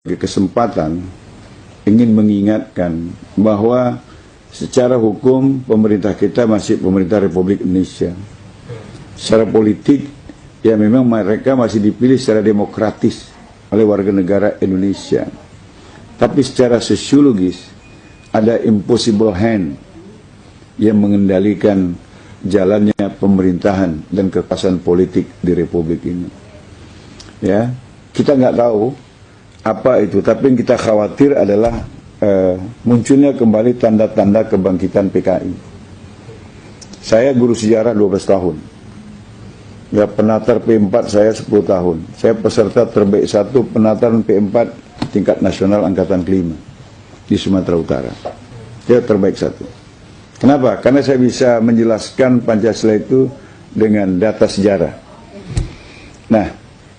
kesempatan ingin mengingatkan bahwa secara hukum pemerintah kita masih pemerintah Republik Indonesia. Secara politik, ya memang mereka masih dipilih secara demokratis oleh warga negara Indonesia. Tapi secara sosiologis ada impossible hand yang mengendalikan jalannya pemerintahan dan kekuasaan politik di Republik ini. Ya, kita nggak tahu apa itu, tapi yang kita khawatir adalah munculnya kembali tanda-tanda kebangkitan PKI. Saya guru sejarah 12 tahun. Ya, penatar P4 saya 10 tahun. Saya peserta terbaik 1 penataran P4 tingkat nasional angkatan kelima di Sumatera Utara. Saya terbaik 1. Kenapa? Karena saya bisa menjelaskan Pancasila itu dengan data sejarah. Nah,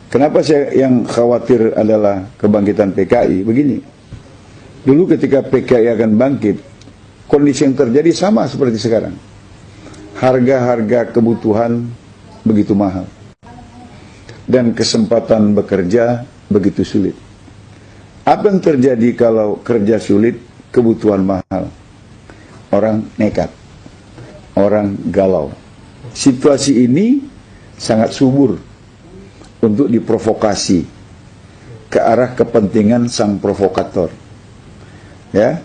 kenapa saya yang khawatir adalah kebangkitan PKI? Begini, dulu ketika PKI akan bangkit, kondisi yang terjadi sama seperti sekarang. Harga-harga kebutuhan begitu mahal. Dan kesempatan bekerja begitu sulit. Apa yang terjadi kalau kerja sulit, kebutuhan mahal? Orang nekat, orang galau. Situasi ini sangat subur untuk diprovokasi ke arah kepentingan sang provokator. Ya,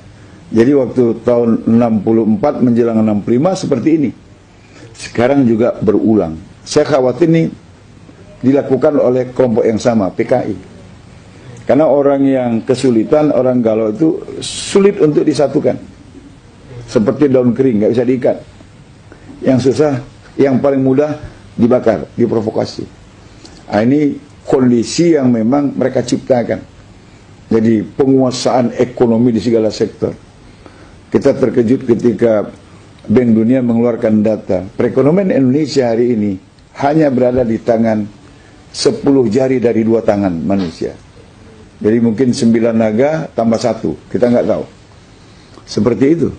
jadi waktu tahun 64 menjelang 65 seperti ini. Sekarang juga berulang. Saya khawatir ini dilakukan oleh kelompok yang sama, PKI. Karena orang yang kesulitan, orang galau itu sulit untuk disatukan. Seperti daun kering, nggak bisa diikat. Yang susah, yang paling mudah dibakar, diprovokasi. Nah, ini kondisi yang memang mereka ciptakan. Jadi penguasaan ekonomi di segala sektor. Kita terkejut ketika Bank Dunia mengeluarkan data. Perekonomian Indonesia hari ini hanya berada di tangan 10 jari dari 2 tangan manusia. Jadi mungkin 9 naga tambah 1, kita nggak tahu. Seperti itu.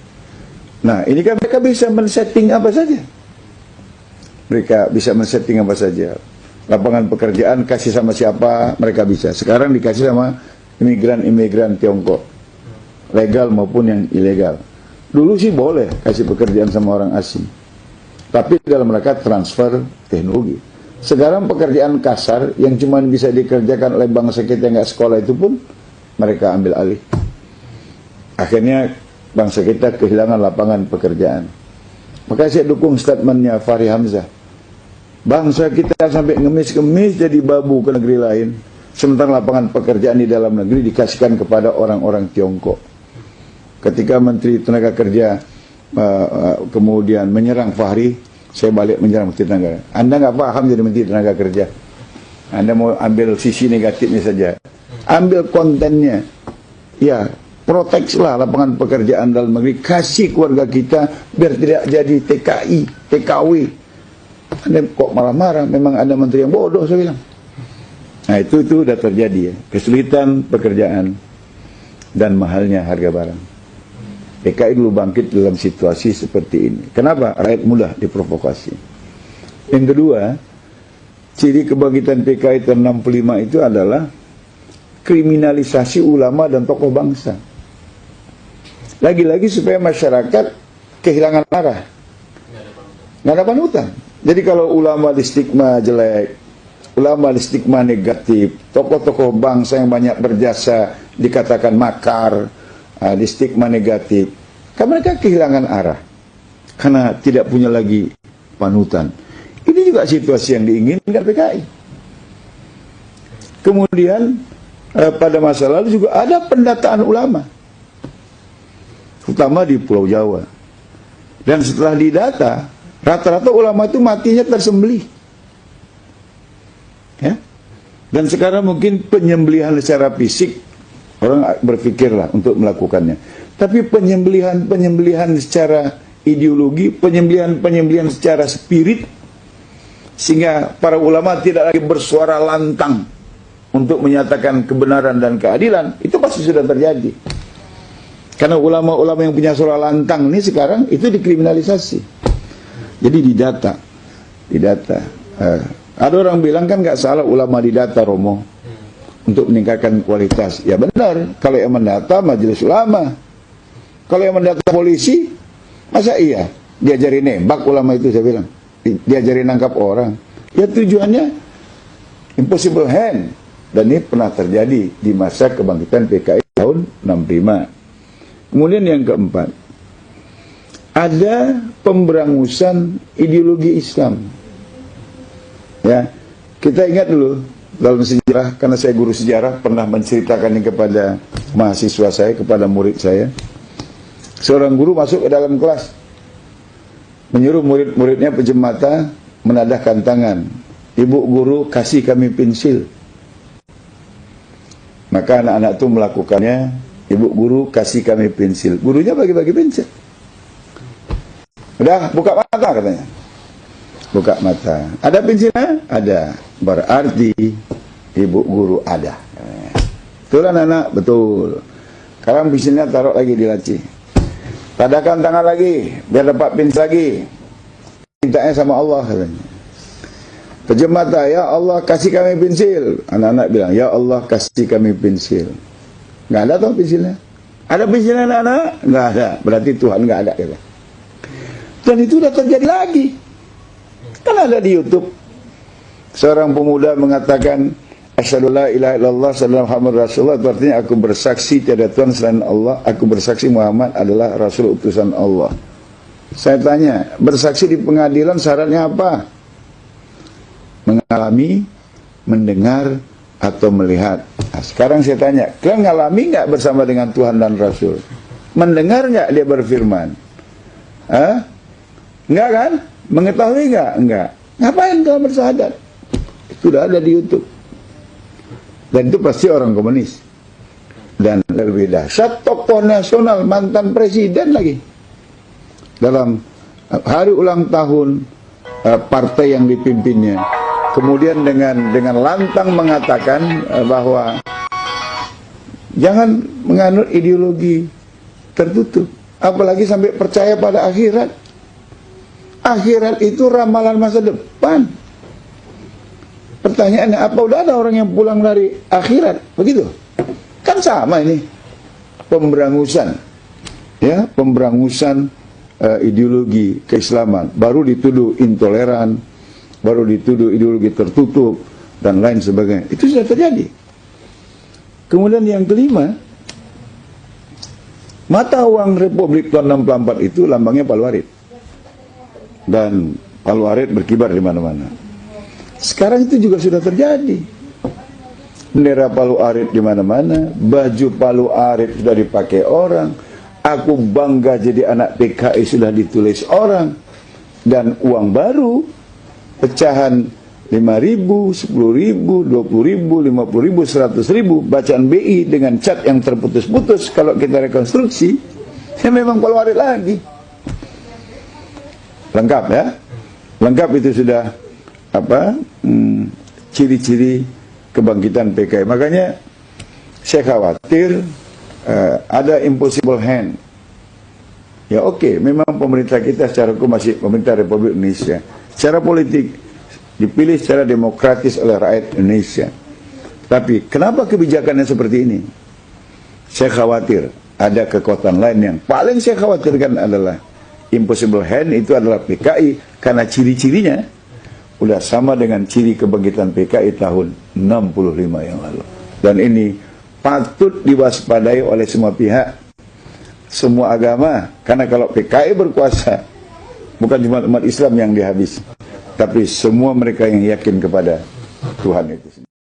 Nah, ini kan mereka bisa men-setting apa saja. Mereka bisa men-setting apa saja. Lapangan pekerjaan kasih sama siapa, mereka bisa. Sekarang dikasih sama imigran-imigran Tiongkok. Legal maupun yang ilegal. Dulu sih boleh kasih pekerjaan sama orang asing. Tapi dalam rangka transfer teknologi. Sekarang pekerjaan kasar yang cuma bisa dikerjakan oleh bangsa kita yang nggak sekolah itu pun mereka ambil alih. Akhirnya bangsa kita kehilangan lapangan pekerjaan. Maka saya dukung statementnya Fahri Hamzah. Bangsa kita sampai ngemis-ngemis jadi babu ke negeri lain, sementara lapangan pekerjaan di dalam negeri dikasihkan kepada orang-orang Tiongkok. Ketika Menteri Tenaga Kerja kemudian menyerang Fahri, saya balik menyerang Menteri Tenaga. Anda nggak paham jadi Menteri Tenaga Kerja. Anda mau ambil sisi negatifnya saja. Ambil kontennya. Ya, proteksilah lapangan pekerjaan dalam negeri, kasih keluarga kita biar tidak jadi TKI, TKW. Anda kok malah marah? Memang ada menteri yang bodoh, saya bilang. Nah, itu sudah terjadi ya, kesulitan pekerjaan dan mahalnya harga barang. PKI dulu bangkit dalam situasi seperti ini. Kenapa? Rakyat mudah diprovokasi. Yang kedua, ciri kebangkitan PKI tahun 65 itu adalah kriminalisasi ulama dan tokoh bangsa. Lagi-lagi supaya masyarakat kehilangan arah, nggak ada panutan. Jadi kalau ulama di stigma jelek, ulama di stigma negatif, tokoh-tokoh bangsa yang banyak berjasa dikatakan makar, di stigma negatif, kan mereka kehilangan arah karena tidak punya lagi panutan. Ini juga situasi yang diinginkan PKI. Kemudian pada masa lalu juga ada pendataan ulama, terutama di Pulau Jawa. Dan setelah didata, rata-rata ulama itu matinya tersembelih. Ya? Dan sekarang mungkin penyembelihan secara fisik, orang berpikirlah untuk melakukannya. Tapi penyembelihan secara ideologi, penyembelihan secara spirit, sehingga para ulama tidak lagi bersuara lantang untuk menyatakan kebenaran dan keadilan, itu pasti sudah terjadi. Karena ulama-ulama yang punya suara lantang ini sekarang itu dikriminalisasi. Jadi didata. Ada orang bilang kan nggak salah ulama didata, Romo. untuk meningkatkan kualitas. Ya benar, kalau yang mendata majelis ulama. Kalau yang mendata polisi, masa iya diajarin nembak ulama itu, saya bilang. Diajarin nangkap orang. Ya tujuannya impossible hand. Dan ini pernah terjadi di masa kebangkitan PKI tahun 65. Kemudian yang keempat, ada pemberangusan ideologi Islam. Ya, kita ingat dulu dalam sejarah, karena saya guru sejarah, pernah menceritakan ini kepada mahasiswa saya, kepada murid saya. Seorang guru masuk ke dalam kelas, menyuruh murid-muridnya pinjam mata, menadahkan tangan. Ibu guru, kasih kami pensil. Maka anak-anak itu melakukannya. Ibu guru, kasih kami pensil. Gurunya bagi-bagi pensil. Udah, buka mata katanya. Buka mata. Ada pensilnya? Ada. Berarti ibu guru ada. Betul anak-anak? Betul. Sekarang pensilnya taruh lagi di laci. Tadahkan tangan lagi, biar dapat pensil lagi. Mintanya sama Allah katanya. Pejam mata, ya Allah kasih kami pensil. Anak-anak bilang, ya Allah kasih kami pensil. Nggak ada tuh pensilnya. Ada pensilnya anak-anak? Nggak ada. Berarti Tuhan nggak ada. Kata. Dan itu sudah terjadi lagi. Kan ada di YouTube. Seorang pemuda mengatakan, asyhadu la ilaha illallah sallallahu Muhammad Rasulullah. Itu artinya aku bersaksi tiada Tuhan selain Allah. Aku bersaksi Muhammad adalah Rasul utusan Allah. Saya tanya, bersaksi di pengadilan syaratnya apa? Mengalami, mendengar, atau melihat. Nah, sekarang saya tanya, kalian ngalami nggak bersama dengan Tuhan dan Rasul? Mendengar nggak dia berfirman? Hah? Enggak kan? Mengetahui nggak? Enggak. Ngapain kau bersahadat? Itu sudah ada di YouTube. Dan itu pasti orang komunis. Dan lebih dahsyat, tokoh nasional, mantan presiden lagi. Dalam hari ulang tahun partai yang dipimpinnya. Kemudian dengan lantang mengatakan bahwa jangan menganut ideologi tertutup. Apalagi sampai percaya pada akhirat. Akhirat itu ramalan masa depan. Pertanyaannya, apa udah ada orang yang pulang dari akhirat? Begitu? Kan sama ini. Pemberangusan. Ya, pemberangusan ideologi keislaman. Baru dituduh intoleran, baru dituduh ideologi tertutup, dan lain sebagainya. Itu sudah terjadi. Kemudian yang kelima, mata uang Republik tahun 64 itu lambangnya Palu Arit. Dan Palu Arit berkibar di mana-mana. Sekarang itu juga sudah terjadi. Bendera Palu Arit di mana-mana, baju Palu Arit sudah dipakai orang. Aku bangga jadi anak PKI sudah ditulis orang. Dan uang baru, pecahan 5.000, 10.000, 20.000, 50.000, 100.000, bacaan BI dengan cat yang terputus-putus. Kalau kita rekonstruksi, ya memang Palu Arit lagi. Lengkap ya? Lengkap itu sudah ciri-ciri kebangkitan PKI. Makanya saya khawatir ada impossible hand. Ya oke, memang pemerintah kita secara hukum masih pemerintah Republik Indonesia. Secara politik dipilih secara demokratis oleh rakyat Indonesia. Tapi kenapa kebijakannya seperti ini? Saya khawatir ada kekuatan lain yang paling saya khawatirkan adalah impossible hand itu adalah PKI, karena ciri-cirinya udah sama dengan ciri kebangkitan PKI tahun 65 yang lalu. Dan ini patut diwaspadai oleh semua pihak, semua agama. Karena kalau PKI berkuasa, bukan cuma umat Islam yang dihabis, tapi semua mereka yang yakin kepada Tuhan itu sendiri.